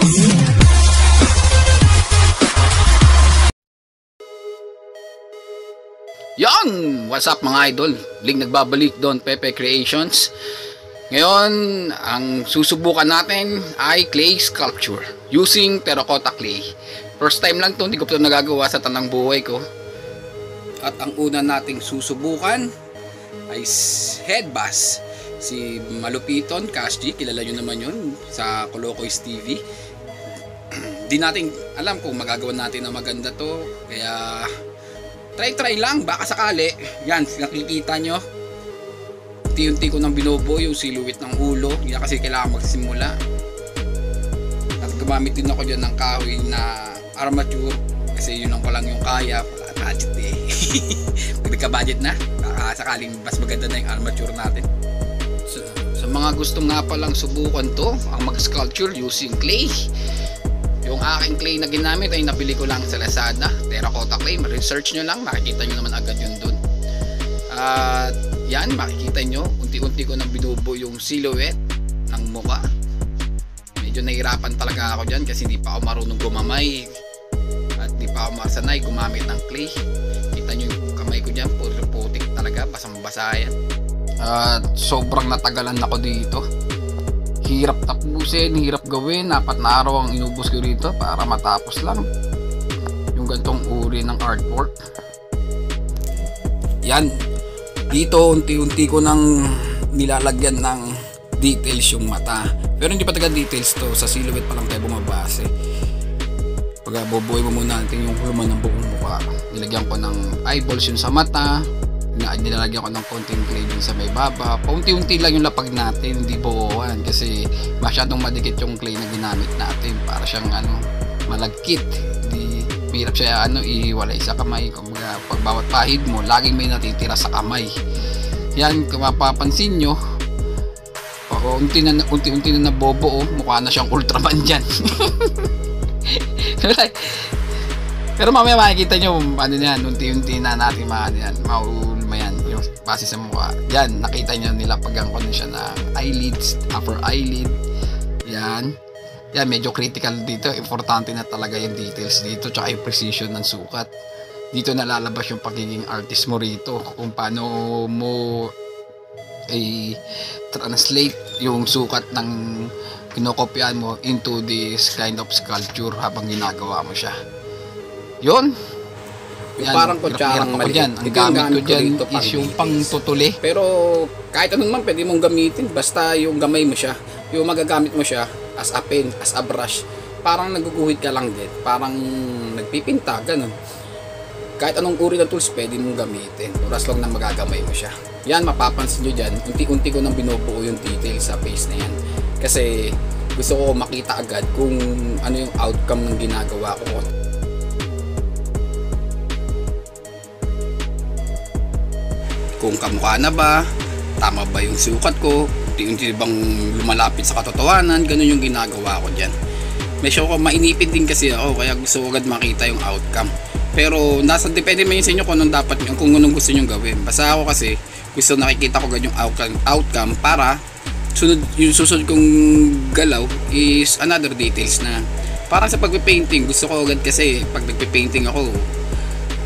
Yan! What's up mga idol? Ling nagbabalik doon, Pepe Creations. Ngayon, ang susubukan natin ay clay sculpture using terracotta clay. First time lang to, hindi ko ito nagagawa sa tanang buhay ko. At ang una nating susubukan ay head bass. Si Malupiton, Kashji, kilala nyo naman yun sa Colocoys TV. Di natin alam kung magagawa natin na maganda to, kaya try lang, baka sakali. Yan, nakikita nyo, unti-unti ko nang binubuo yung silhouette ng ulo. Hindi kasi kailangan magsimula. At gumamit din ako dyan ng kahoy na armature, kasi yun lang palang yung kaya. Wala budget eh. Pag nagka-budget na, baka sakaling mas maganda na yung armature natin. Sa mga gustong nga palang subukan to, ang mag-sculpture using clay, yung aking clay na ginamit ay nabili ko lang sa Lazada, terracotta clay. Ma-research nyo lang, makikita nyo naman agad yun dun. At yan, makikita nyo, unti-unti ko nang binubuo yung silhouette ng mukha. Medyo nahirapan talaga ako dyan kasi hindi pa ako marunong gumamay at hindi pa ako masanay gumamit ng clay. Kita nyo yung kamay ko dyan, puro putik talaga, basang-basa yan. At sobrang natagalan ako dito. Hirap tapusin, hirap gawin. 4 na araw ang inubos ko rito para matapos lang yung gantong uri ng artwork. Yan, dito unti-unti ko nang nilalagyan ng details yung mata, pero hindi pa taga details to, sa silhouette pa lang tayo bumabase. Pag bubuhay mo muna natin yung laman ng buong mukha. Nilagyan ko ng eyeballs yun sa mata, nilalagyan ko ng konting clay din sa may baba. Paunti-unti lang yung lapag natin, hindi buuan, kasi masyadong madikit yung clay na ginamit natin. Para siyang malagkit, hindi mahirap siya iwalay sa kamay. Kumbaga, pag bawat pahid mo, laging may natitira sa kamay. Yan, kung mapapansin nyo, unti-unti na nabobo, mukha na siyang Ultraman dyan. Pero mamaya makikita nyo yan, unti-unti na natin maulma yan yung base sa mukha. Yan, nakita nyo, nilapagan ko na siya ng eyelids, upper eyelid. Yan, medyo critical dito. Importante na talaga yung details dito, tsaka yung precision ng sukat. Dito nalalabas yung pagiging artist mo rito, kung paano mo translate yung sukat ng kinokopyahan mo into this kind of sculpture habang ginagawa mo siya. Yun. Yan, parang kutsarang maliit. Ang gamit ko dyan is yung pang tutuli. Pero kahit anong man pwede mong gamitin, basta yung gamay mo siya, yung magagamit mo siya as a pen, as a brush, parang naguguhit ka lang din, parang nagpipinta, ganun. Kahit anong uri ng tools pwede mong gamitin, oras lang na magagamay mo siya. Yan, mapapansin nyo dyan, unti-unti ko nang binubuo yung details sa face na yan, kasi gusto ko makita agad kung ano yung outcome ng ginagawa ko. Kung kamukha na ba, tama ba yung sukat ko, unti-unti bang lumalapit sa katotohanan, ganun yung ginagawa ko dyan. Medyo ko mainipid din kasi ako, kaya gusto ko agad makita yung outcome. Pero depende man yun sa inyo kung anong gusto nyo gawin. Basta ako kasi gusto nakikita ko agad yung outcome para yung susunod kong galaw is another details na. Parang sa pagpipainting, gusto ko agad kasi pag nagpipainting ako,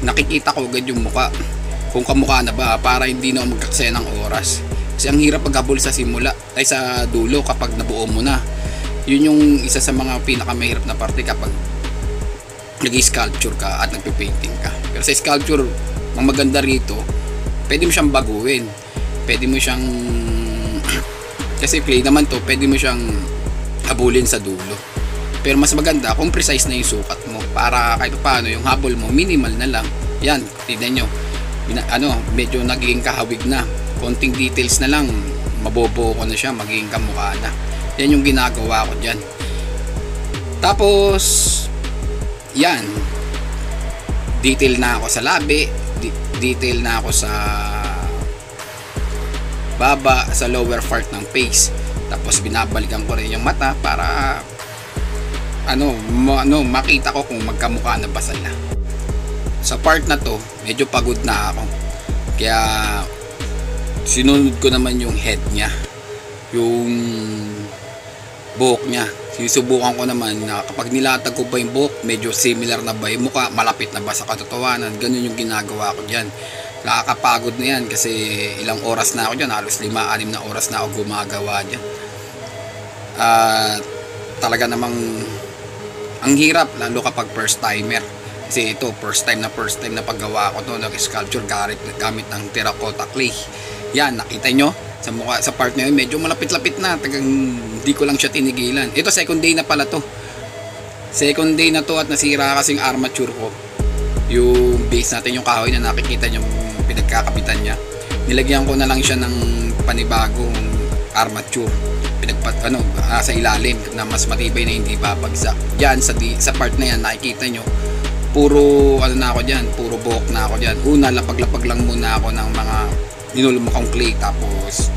nakikita ko agad yung mukha. Kung kamukha na ba, para hindi na magkaksaya ng oras. Kasi ang hirap paghabol sa sa dulo kapag nabuo mo na. Yun yung isa sa mga pinakamahirap na parte kapag nag-sculpture ka at nagpe-painting ka. Pero sa sculpture, ang maganda rito, pwede mo siyang baguhin. Pwede mo siyang kasi clay naman to, pwede mo siyang habulin sa dulo. Pero mas maganda kung precise na yung sukat mo, para kahit paano yung habol mo minimal na lang. Yan, tignan nyo, medyo nagiging kahawig na, konting details na lang mabobo ko na siya, magiging kamukha na. Yan yung ginagawa ko dyan. Tapos yan, detail na ako sa labi, detail na ako sa baba, sa lower part ng face. Tapos binabalikan ko rin yung mata para makita ko kung magkamukha na ba sila. Sa part na to, medyo pagod na ako, kaya sinunod ko naman yung head niya, yung buhok niya. Sinusubukan ko naman na kapag nilatag ko ba yung buhok, medyo similar na ba yung mukha, malapit na ba sa katotohanan, ganun yung ginagawa ko dyan. Nakakapagod na yan kasi ilang oras na ako dyan, halos 5-6 na oras na ako gumagawa dyan. Talaga namang ang hirap lalo kapag first timer. Kasi ito, first time na paggawa ko to ng sculpture gamit ng terracotta clay. Yan, nakita nyo sa mukha, sa part na yun, medyo malapit-lapit na, tagang hindi ko lang siya tinigilan. Ito, second day na pala to. Second day na to at nasira kasing armature ko. Yung base natin, yung kahoy na nakikita nyo pinagkakapitan niya. Nilagyan ko na lang siya ng panibagong armature. Sa ilalim na mas matibay na hindi babagsak. Diyan sa part na yan nakikita nyo, puro na ako diyan, puro buhok na ako diyan. Una, lapag-lapag lang muna ako ng mga ninulumukang clay, tapos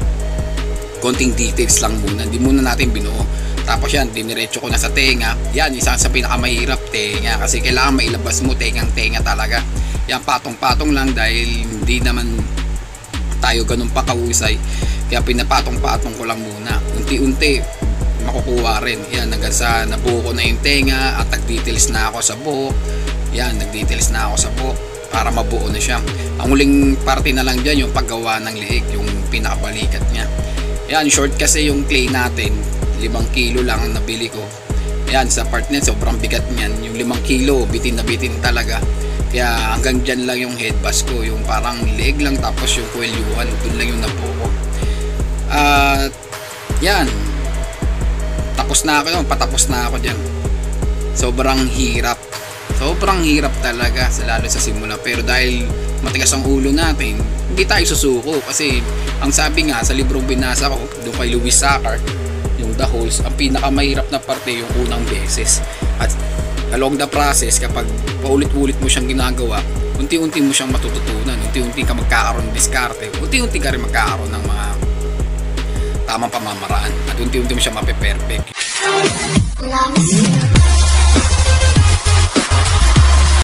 konting details lang muna, hindi muna natin binuo. Tapos yan, diniretso ko na sa tenga. Yan, isa sa pinakamahirap, tenga, kasi kailangan mailabas mo tenga talaga. Yan, patong-patong lang dahil hindi naman tayo ganun pa kausay, kaya pinapatong-patong ko lang muna, unti-unti makukuha rin. Yan, hanggang sa nabuo ko na yung tenga at nag-details na ako sa buhok. Yan, nag-details na ako sa buhok para mabuo na siya. Ang huling parte na lang dyan yung paggawa ng liig, yung pinakabalikat niya. Yan, short kasi yung clay natin, 5 kilo lang ang nabili ko. Yan, sa part niya sobrang bigat niyan, yung 5 kilo bitin na bitin talaga. Kaya hanggang dyan lang yung head bash ko, yung parang liig lang, tapos yung kwelyuhan, dun lang yung nabuo ko. Yan, patapos na ako dyan. Sobrang hirap talaga, lalo sa simula. Pero dahil matigas ang ulo natin, hindi tayo susuko. Kasi ang sabi nga sa librong binasa ko doon kay Louis Sachar, yung The Holes, ang pinakamahirap na parte yung unang beses. At along the process, kapag paulit-ulit mo siyang ginagawa, unti-unti mo siyang matututunan, unti-unti ka magkakaroon ng diskarte, unti-unti ka rin magkakaroon ng mga tamang pamamaraan, at unti-unti mo siyang mape-perfect.